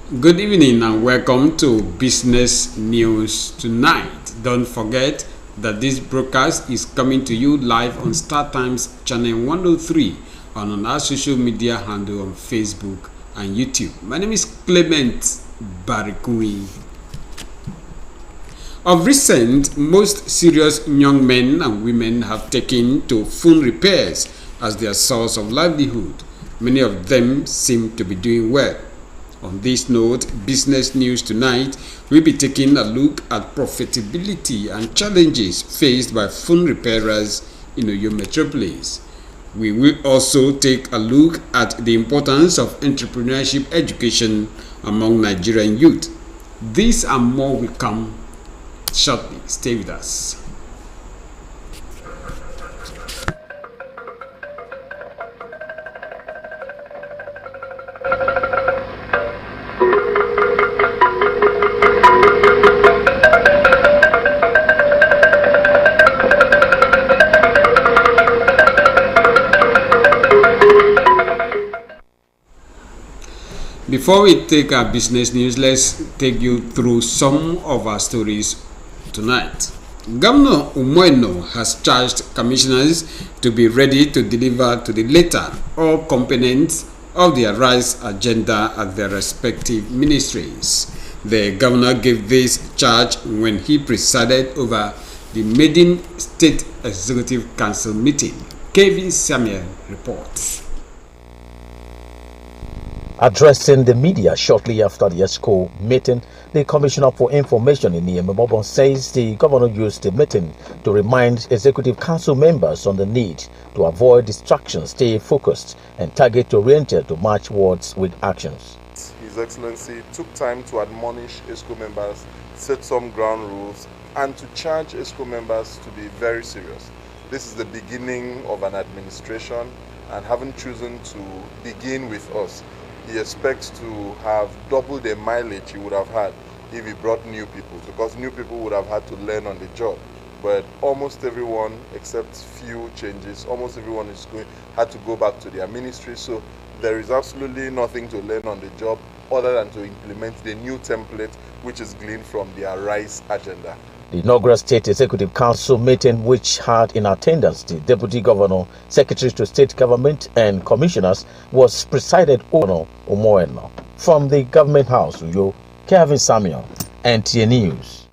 Good evening and welcome to Business News Tonight. Don't forget that this broadcast is coming to you live on Star Times Channel 103 and on our social media handle on Facebook and YouTube. My name is Clement Barikui. Of recent, most serious young men and women have taken to phone repairs as their source of livelihood. Many of them seem to be doing well. On this note, Business News Tonight will be taking a look at profitability and challenges faced by phone repairers in Oyo Metropolis. We will also take a look at the importance of entrepreneurship education among Nigerian youth. This and more will come shortly. Stay with us. Before we take our business news, let's take you through some of our stories tonight. Governor Umoeno has charged commissioners to be ready to deliver to the letter all components of the Arise agenda at their respective ministries. The governor gave this charge when he presided over the maiden State Executive Council meeting. Kevin Samuel reports. Addressing the media shortly after the ESCO meeting, the Commissioner for Information in Niememobon says the governor used the meeting to remind Executive Council members on the need to avoid distractions, stay focused, and target-oriented to match words with actions. His Excellency took time to admonish ESCO members, set some ground rules, and to charge ESCO members to be very serious. This is the beginning of an administration, and having chosen to begin with us, he expects to have double the mileage he would have had if he brought new people, because new people would have had to learn on the job. But almost everyone, except few changes, almost everyone had to go back to their ministry. So there is absolutely nothing to learn on the job other than to implement the new template, which is gleaned from the Arise agenda. The inaugural State Executive Council meeting, which had in attendance the Deputy Governor, Secretary to State Government and Commissioners, was presided over Umoeno. From the Government House, Uyo, Kevin Samuel, NTA News.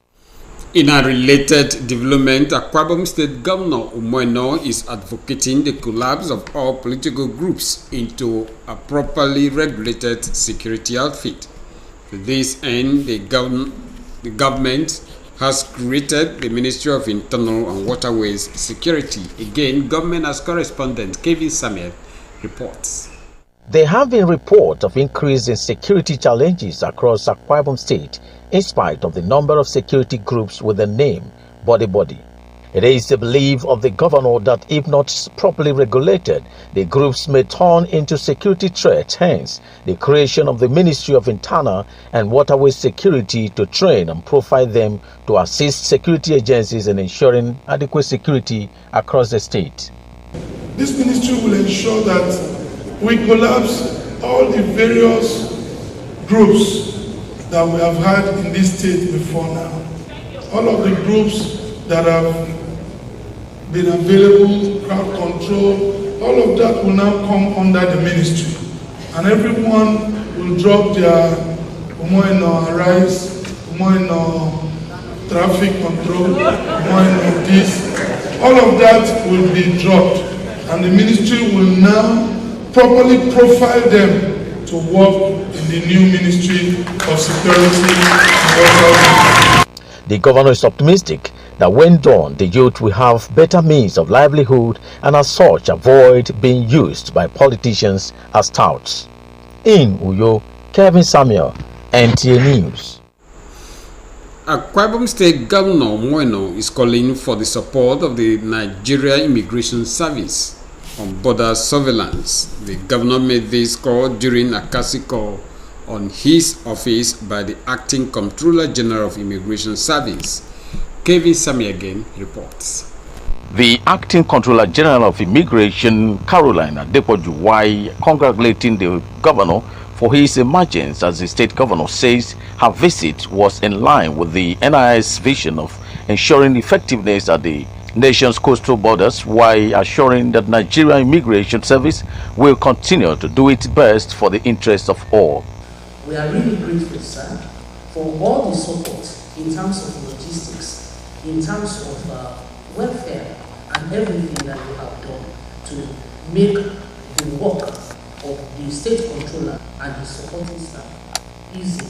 In a related development, Akwa Ibom State Governor Umoeno is advocating the collapse of all political groups into a properly regulated security outfit. To this end, the government has created the Ministry of Internal and Waterways Security. Again, government as correspondent Kevin Samuel reports. There have been reports of increase in security challenges across Akwa Ibom State in spite of the number of security groups with the name Body. It is the belief of the governor that if not properly regulated, the groups may turn into security threats, hence the creation of the Ministry of Internal and Waterway Security to train and profile them to assist security agencies in ensuring adequate security across the state. This ministry will ensure that we collapse all the various groups that we have had in this state before now. All of the groups that have been available, crowd control, all of that will now come under the ministry. And everyone will drop their Umoeno Arise, Umoeno Traffic Control, Umoeno this. All of that will be dropped. And the ministry will now properly profile them to work in the new Ministry of Security and Waterways. The governor is optimistic that when done, the youth will have better means of livelihood and as such avoid being used by politicians as touts. In Uyo, Kevin Samuel, NTA News. Akwa Ibom State Governor Umoeno is calling for the support of the Nigeria Immigration Service on border surveillance. The governor made this call during a courtesy call on his office by the Acting Comptroller General of Immigration Service. Kevin Sami again reports. The Acting Controller General of Immigration, Carolina Depojuwai, congratulating the governor for his emergence as the state governor says her visit was in line with the NIS vision of ensuring effectiveness at the nation's coastal borders while assuring that Nigeria Immigration Service will continue to do its best for the interest of all. We are really grateful, sir, for all the support in terms of logistics, in terms of welfare and everything that you have done to make the work of the state controller and the supporting staff easy.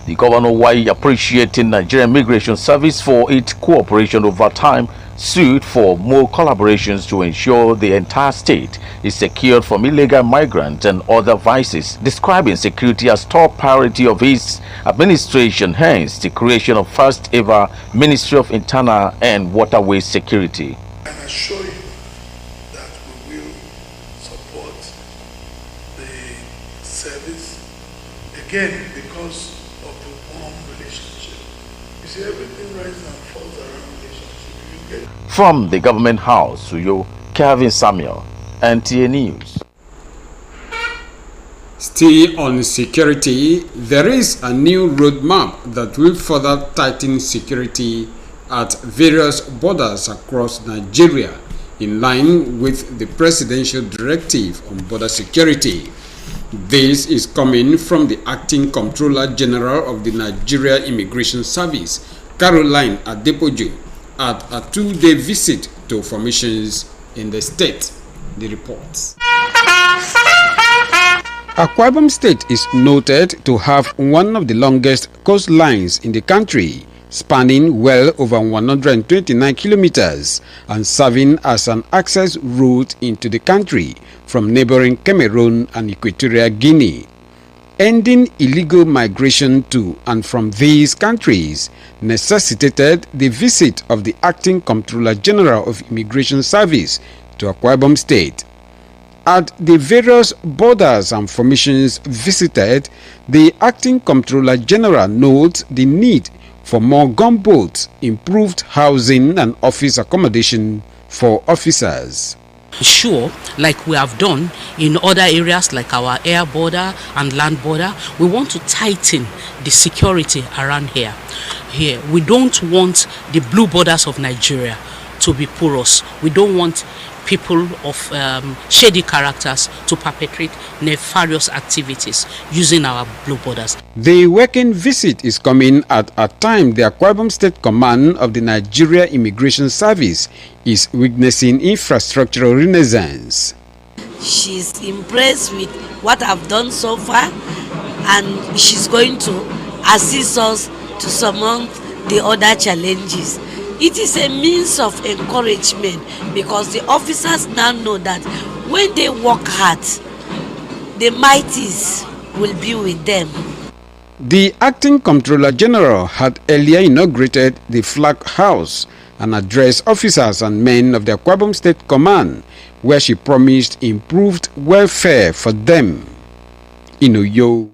The governor, while appreciating Nigerian Immigration Service for its cooperation over time, sued for more collaborations to ensure the entire state is secured from illegal migrants and other vices, describing security as top priority of his administration, hence the creation of first ever Ministry of Internal and Waterways Security. I can assure you that we will support the service again because of the warm relationship. You see, everything rises and falls around relationship. You get From the government house, Suyo, Kevin Samuel, NTA News. Still on security, there is a new roadmap that will further tighten security at various borders across Nigeria, in line with the presidential directive on border security. This is coming from the acting Comptroller General of the Nigeria Immigration Service, Caroline Adepoju, at a 2-day visit to formations in the state. The reports. Akwa Ibom State is noted to have one of the longest coastlines in the country, spanning well over 129 kilometers and serving as an access route into the country from neighboring Cameroon and Equatorial Guinea. Ending illegal migration to and from these countries necessitated the visit of the acting Comptroller General of Immigration Service to Akwa Ibom State. At the various borders and formations visited, the acting Comptroller General notes the need for more gunboats, improved housing and office accommodation for officers. Sure, like we have done in other areas like our air border and land border, we want to tighten the security around here. We don't want the blue borders of Nigeria to be porous. We don't want people of shady characters to perpetrate nefarious activities using our blue borders. The working visit is coming at a time the Akwa Ibom State Command of the Nigeria Immigration Service is witnessing infrastructural renaissance. She's impressed with what I've done so far, and she's going to assist us to surmount the other challenges. It is a means of encouragement because the officers now know that when they work hard, the mighties will be with them. The acting Comptroller General had earlier inaugurated the Flag House and addressed officers and men of the Akwa Ibom State Command, where she promised improved welfare for them. In Uyo,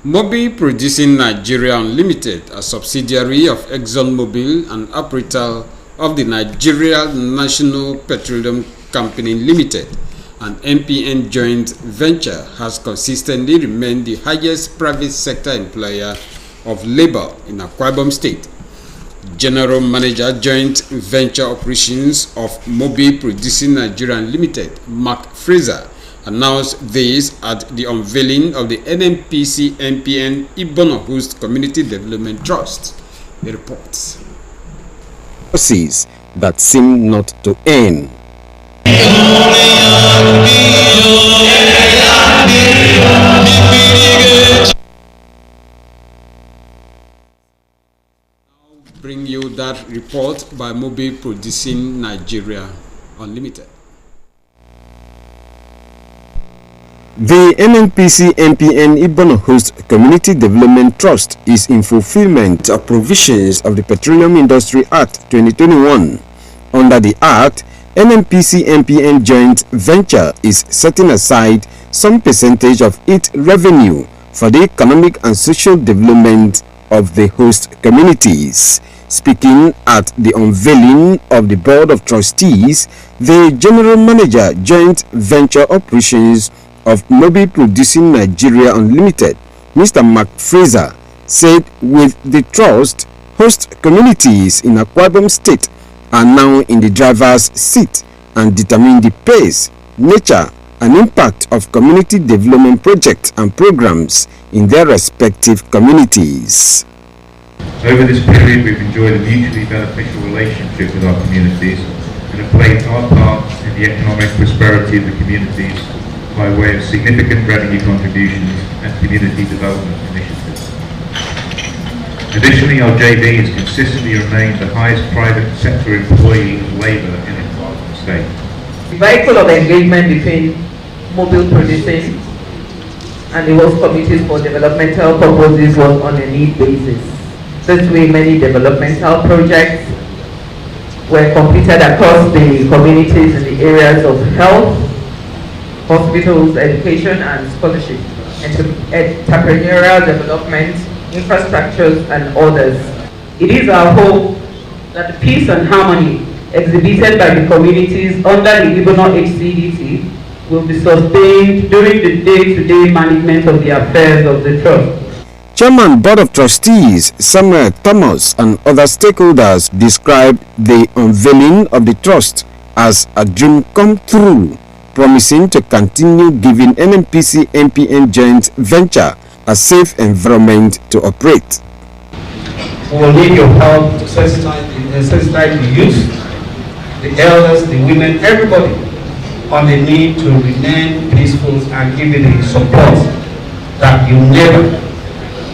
Mobil Producing Nigeria Unlimited, a subsidiary of ExxonMobil and Aprital of the Nigeria National Petroleum Company Limited, an NPN joint venture, has consistently remained the highest private sector employer of labor in Akwa Ibom State. General Manager Joint Venture Operations of Mobil Producing Nigeria Unlimited, Mark Fraser, announced this at the unveiling of the NNPC NPN Ibono Host Community Development Trust. The reports. Policies that seem not to end. Bring you that report by Mobil Producing Nigeria Unlimited. The NNPC NPN Ibono Host Community Development Trust is in fulfillment of provisions of the Petroleum Industry Act 2021. Under the Act, NNPC NPN joint venture is setting aside some percentage of its revenue for the economic and social development of the host communities. Speaking at the unveiling of the Board of Trustees, the General Manager Joint Venture Operations of Mobil Producing Nigeria Unlimited, Mr. Mark Fraser, said with the trust, host communities in Akwa Ibom State are now in the driver's seat and determine the pace, nature, and impact of community development projects and programs in their respective communities. Over this period, we've enjoyed a mutually beneficial relationship with our communities and have played our part in the economic prosperity of the communities by way of significant revenue contributions and community development initiatives. Additionally, our JV has consistently remained the highest private sector employee of labour in the state. The vehicle of engagement between Mobil Producing and the host committees for developmental purposes was on a need basis. This way, many developmental projects were completed across the communities in the areas of health, hospitals, education and scholarship, entrepreneurial development, infrastructures and others. It is our hope that the peace and harmony exhibited by the communities under the Ibono HCDT will be sustained during the day-to-day management of the affairs of the trust. Chairman Board of Trustees Samuel Thomas and other stakeholders described the unveiling of the trust as a dream come true, promising to continue giving NNPC MPN joint venture a safe environment to operate. We will need your help to sensitize the youth, the elders, the women, everybody on the need to remain peaceful and give you the support that you never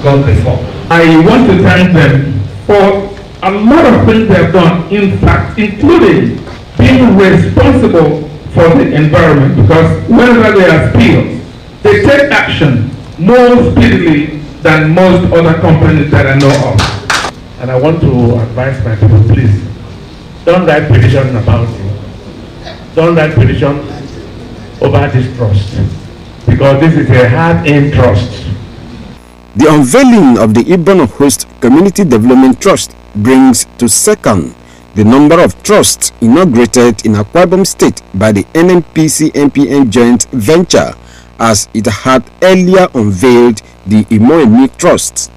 got before. I want to thank them for a lot of things they have done, in fact, including being responsible for the environment, because whenever there are spills, they take action more speedily than most other companies that I know of. And I want to advise my people, please, don't write petition about it. Don't write petition over this trust, because this is a hard-earned trust. The unveiling of the Ibono Host Community Development Trust brings to second the number of trusts inaugurated in Akwa Ibom State by the NNPC MPN joint venture, as it had earlier unveiled the Imoemi Trust.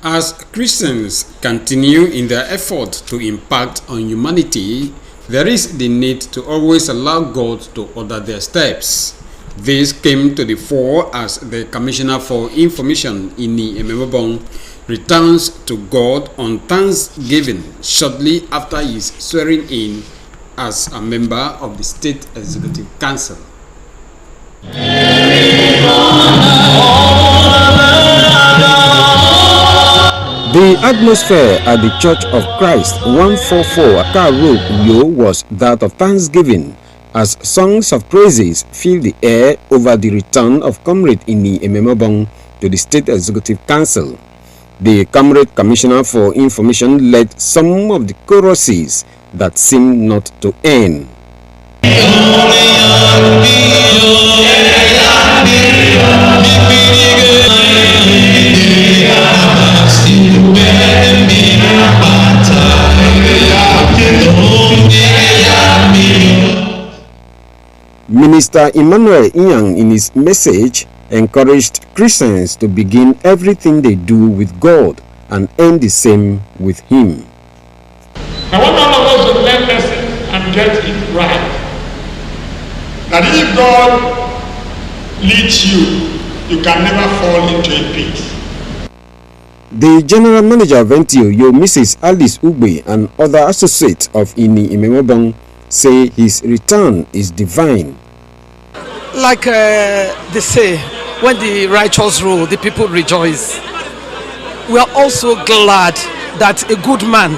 As Christians continue in their effort to impact on humanity, there is the need to always allow God to order their steps. This came to the fore as the Commissioner for Information, Ini Ememobong, returns to God on Thanksgiving shortly after his swearing in as a member of the State Executive Council. The atmosphere at the Church of Christ 144 Aka Road, Uyo, was that of thanksgiving as songs of praises filled the air over the return of Comrade Ini Ememobong to the State Executive Council. The Comrade Commissioner for Information led some of the choruses that seemed not to end. Minister Emmanuel Inyang, in his message, encouraged Christians to begin everything they do with God and end the same with Him. I want all of us to learn lesson and get it right. That if God leads you, you can never fall into a pit. The General Manager of NTO, Mrs. Alice Ugbe, and other associates of Ini Ememobong say his return is divine. Like they say, when the righteous rule, the people rejoice. We are also glad that a good man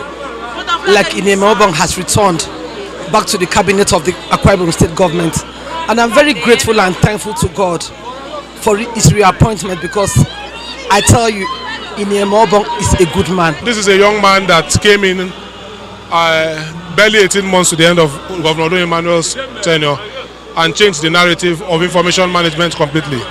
like Ini Ememobong has returned back to the cabinet of the Akwa Ibom State government. And I'm very grateful and thankful to God for his reappointment, because I tell you, Ini Ememobong is a good man. This is a young man that came in barely 18 months to the end of Governor Odo Emmanuel's tenure and changed the narrative of information management completely.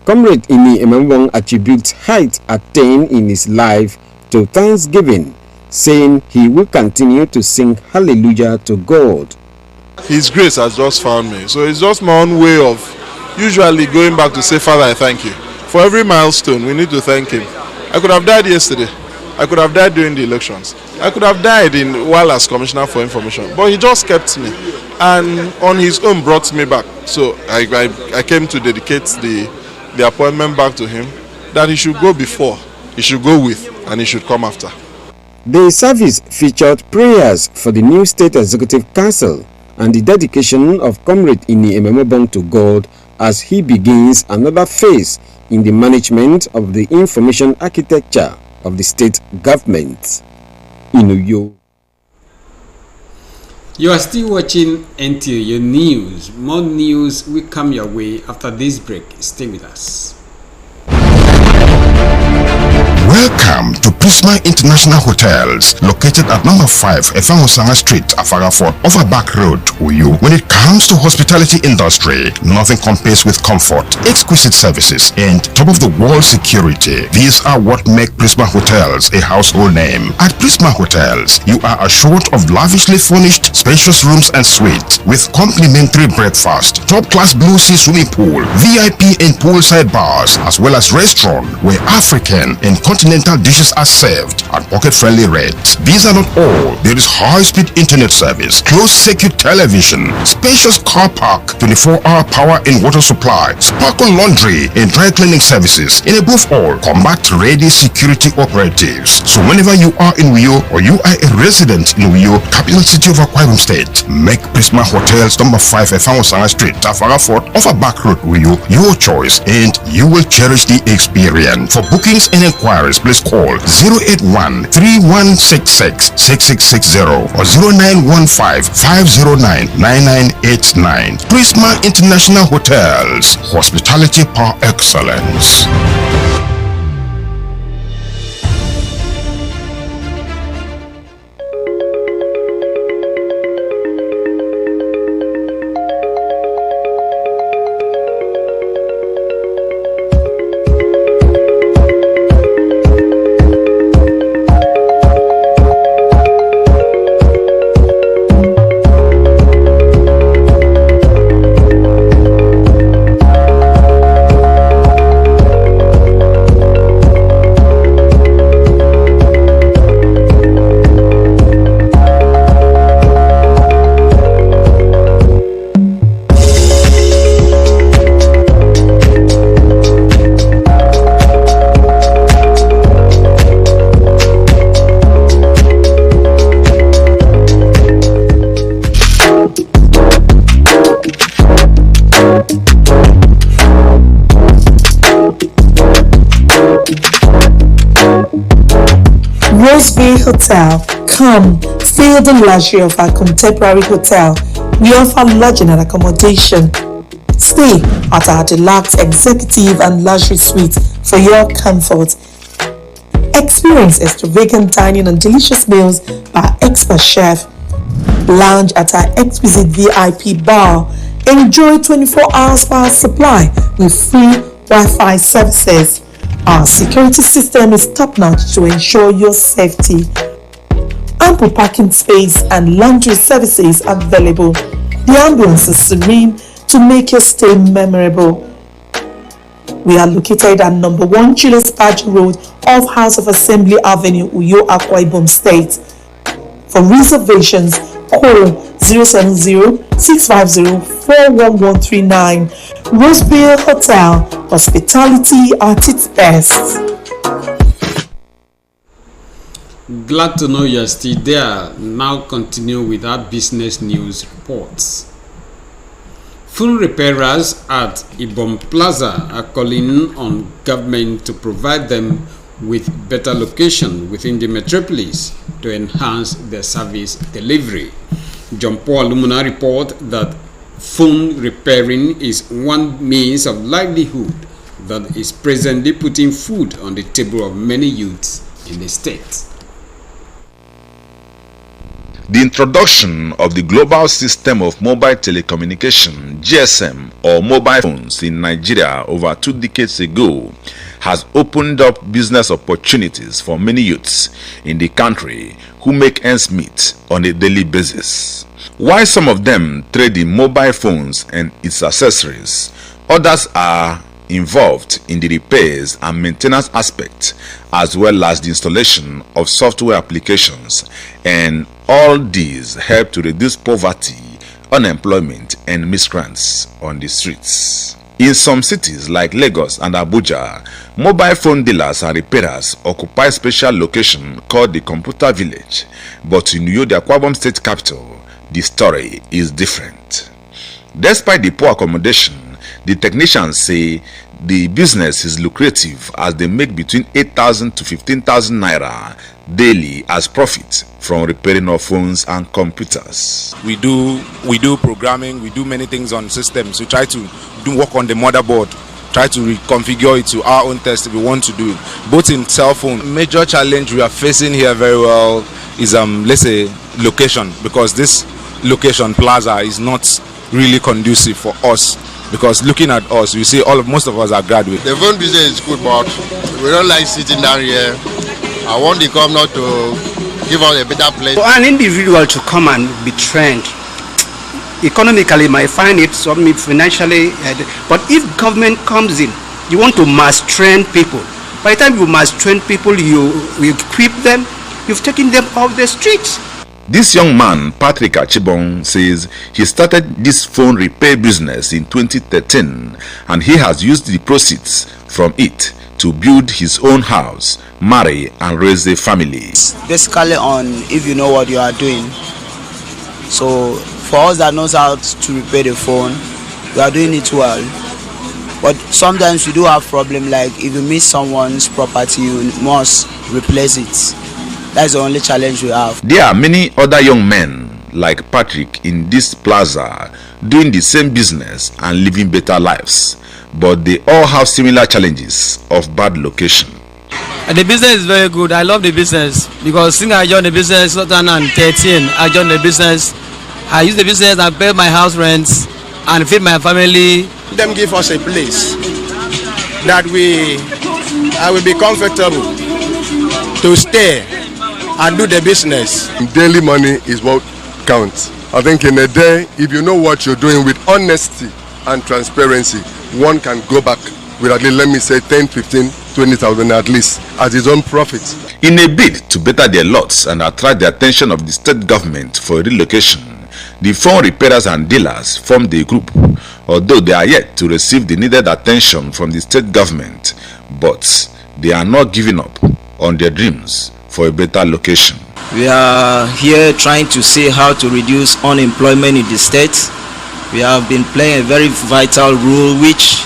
Comrade Ini Ememobong attributes height attained in his life to thanksgiving, saying he will continue to sing hallelujah to God. His grace has just found me. So it's just my own way of usually going back to say, Father, I thank you. For every milestone, we need to thank him. I could have died yesterday. I could have died during the elections. I could have died while as Commissioner for Information. But he just kept me. And on his own brought me back. So I came to dedicate the appointment back to him, that he should go before, he should go with, and he should come after. The service featured prayers for the new State Executive Council and the dedication of Comrade Ini Ememobong to God as he begins another phase in the management of the information architecture of the state government. In Uyo. You are still watching NTO News. More news will come your way after this break. Stay with us. Welcome to Prisma International Hotels, located at number 5 Efangosanga Street, Afarafort, Overback Road, Uyu. When it comes to hospitality industry, nothing compares with comfort, exquisite services, and top-of-the-world security. These are what make Prisma Hotels a household name. At Prisma Hotels, you are assured of lavishly furnished, spacious rooms and suites with complimentary breakfast, top-class blue sea swimming pool, VIP and poolside bars, as well as restaurant where African and continental dishes are served at pocket-friendly rates. These are not all. There is high-speed internet service, closed-circuit television, spacious car park, 24-hour power and water supply, sparkle laundry and dry cleaning services, and above all, combat-ready security operatives. So whenever you are in Uyo or you are a resident in Uyo, capital city of Akwa Ibom State, make Prisma Hotels number 5 Efangosanga Street, Tafarafort, Overback Road, Uyo, your choice, and you will cherish the experience. For bookings and inquiries, please call 081-3166-6660 or 0915-509-9989. Prisma International Hotels, hospitality par excellence. Hotel. Come, feel the luxury of our contemporary hotel. We offer lodging and accommodation. Stay at our deluxe executive and luxury suite for your comfort. Experience extravagant dining and delicious meals by expert chef. Lounge at our exquisite VIP bar. Enjoy 24 hours power supply with free Wi-Fi services. Our security system is top-notch to ensure your safety. Ample parking space and laundry services available. The ambience is serene to make your stay memorable. We are located at number 1 Chiles Pageant Road off House of Assembly Avenue, Uyo, Akwa Ibom State. For reservations, call 070-650-41139. Roseville Hotel, hospitality at its best. Glad to know you're still there. Now continue with our business news reports. Phone repairers at Ibom Plaza are calling on government to provide them with better location within the metropolis to enhance their service delivery. John Paul Lumuna report that phone repairing is one means of livelihood that is presently putting food on the table of many youths in the state. The introduction of the global system of mobile telecommunication (GSM) or mobile phones in Nigeria over 2 decades ago has opened up business opportunities for many youths in the country who make ends meet on a daily basis. While some of them trade in mobile phones and its accessories, others are involved in the repairs and maintenance aspect, as well as the installation of software applications, and all these help to reduce poverty, unemployment, and miscreants on the streets. In some cities like Lagos and Abuja, mobile phone dealers and repairers occupy special location called the Computer Village, but in Uyo, the Akwa Ibom State capital, the story is different. Despite the poor accommodation, the technicians say the business is lucrative as they make between 8,000 to 15,000 naira daily as profit from repairing of phones and computers. We do programming, we do many things on systems. We try to do work on the motherboard, try to reconfigure it to our own test if we want to do it, both in cell phone. Major challenge we are facing here very well is let's say location, because this location plaza is not really conducive for us, because looking at us, you see most of us are graduates. The phone business is good, but we don't like sitting down here. I want the governor to give us a better place. For an individual to come and be trained, economically might find it, some financially, but if government comes in, you want to mass train people. By the time you mass train people, you equip them, you've taken them off the streets. This young man, Patrick Achibong, says he started this phone repair business in 2013, and he has used the proceeds from it to build his own house, marry, and raise a family. Basically on if you know what you are doing. So for us that knows how to repair the phone, we are doing it well. But sometimes you do have problem, like if you miss someone's property, you must replace it. That's the only challenge we have. There are many other young men like Patrick in this plaza doing the same business and living better lives, but they all have similar challenges of bad location. The business is very good. I love the business because since I joined the business in 2013, I joined the business. I use the business and pay my house rents and feed my family. Them give us a place that I will be comfortable to stay and do the business. Daily money is what counts. I think in a day, if you know what you're doing with honesty and transparency, one can go back with at least, let me say, 10, 15, 20,000 at least as his own profit. In a bid to better their lots and attract the attention of the state government for relocation, the phone repairers and dealers formed a group, although they are yet to receive the needed attention from the state government, but they are not giving up on their dreams for a better location. We are here trying to see how to reduce unemployment in the state. We have been playing a very vital role, which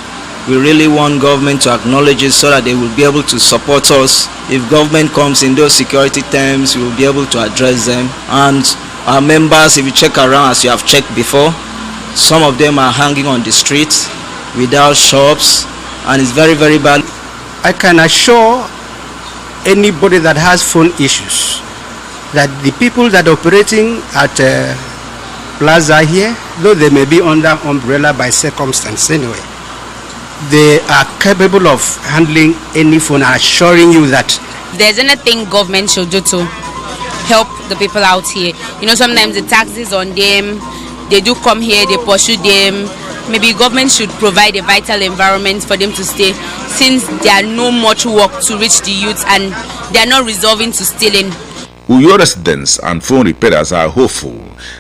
we really want government to acknowledge it so that they will be able to support us. If government comes in those security terms, we will be able to address them. And our members, if you check around, as you have checked before, some of them are hanging on the streets without shops, and it's very, very bad. I can assure anybody that has phone issues that the people that are operating at plaza here, though they may be under umbrella by circumstance anyway, they are capable of handling any phone, assuring you that there's anything government should do to help the people out here. You know, sometimes the taxes on them, they do come here, they pursue them. Maybe government should provide a vital environment for them to stay, since there are no much work to reach the youth and they are not resolving to stealing. Uyo residents and phone repairers are hopeful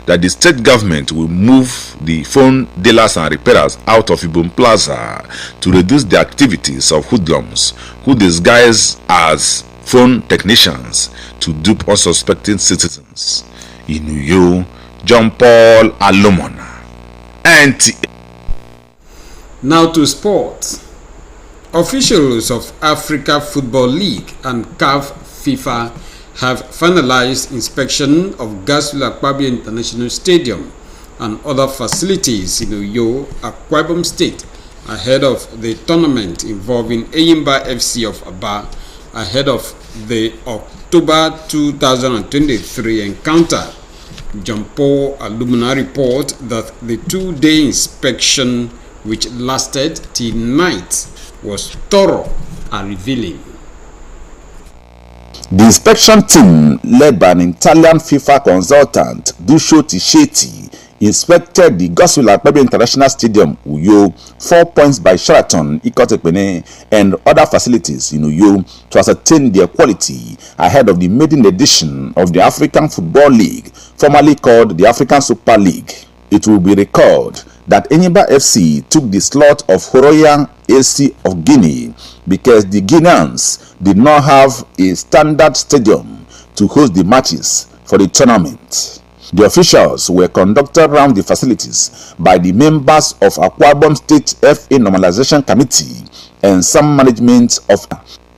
that the state government will move the phone dealers and repairers out of Ibom Plaza to reduce the activities of hoodlums who disguise as phone technicians to dupe unsuspecting citizens. In Uyo, John Paul Alomona, NTA. Now to sports. Officials of Africa Football League and CAF FIFA have finalized inspection of Gasula Akpabio International Stadium and other facilities in Uyo, Akwa Ibom State ahead of the tournament involving Eyimba FC of Aba ahead of the October 2023 encounter. John Paul Alumna report that the two-day inspection, which lasted till night, was thorough and revealing. The inspection team, led by an Italian FIFA consultant, Duccio Tichetti, inspected the Godswill Akpabio International Stadium, Uyo, 4 Points by Sheraton, Ikotekpene, and other facilities in Uyo to ascertain their quality ahead of the maiden edition of the African Football League, formerly called the African Super League. It will be recalled that Enyimba FC took the slot of Horoya AC of Guinea because the Guineans did not have a standard stadium to host the matches for the tournament. The officials were conducted around the facilities by the members of Akwa Ibom State FA Normalization Committee and some management of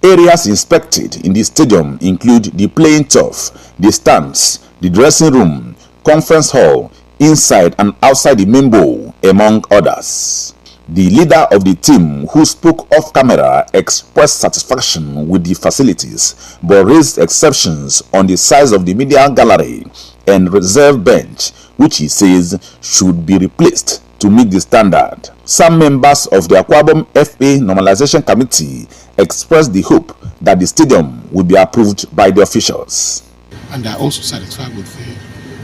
areas inspected in the stadium include the playing turf, the stands, the dressing room, conference hall, inside and outside the main bowl, among others. The leader of the team, who spoke off camera, expressed satisfaction with the facilities but raised exceptions on the size of the media gallery and reserve bench, which he says should be replaced to meet the standard. Some members of the Akwa Ibom FA Normalization Committee expressed the hope that the stadium will be approved by the officials. And they are also satisfied with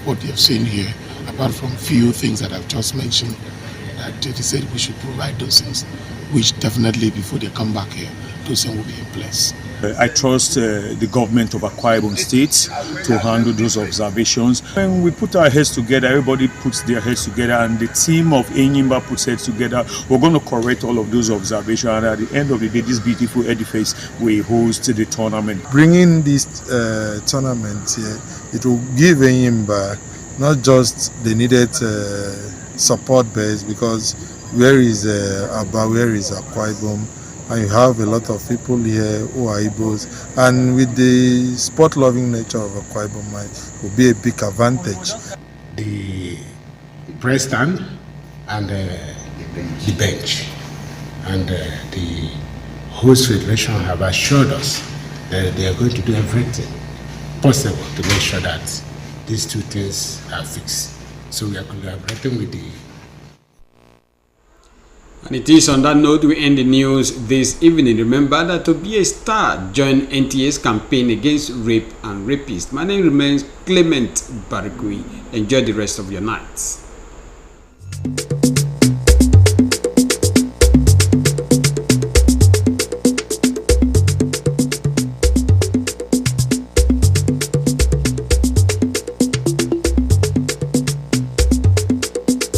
what they have seen here, apart from few things that I've just mentioned, that they said we should provide those things, which definitely before they come back here, those things will be in place. I trust the government of Akwa Ibom State to handle those observations. When we put our heads together, everybody puts their heads together, and the team of Enyimba puts heads together. We're going to correct all of those observations, and at the end of the day, this beautiful edifice will host the tournament. Bringing this tournament here, it will give Enyimba not just the needed support base, because where is Aba, where is Akwa Ibom? And you have a lot of people here who are Igbos, and with the sport-loving nature of Akwa Ibom, it will be a big advantage. The press stand and the bench and the host federation have assured us that they are going to do everything possible to make sure that these two things are fixed. So we are collaborating with the. And it is on that note we end the news this evening. Remember that to be a star, join NTA's campaign against rape and rapists. My name remains Clement Barikui. Enjoy the rest of your nights.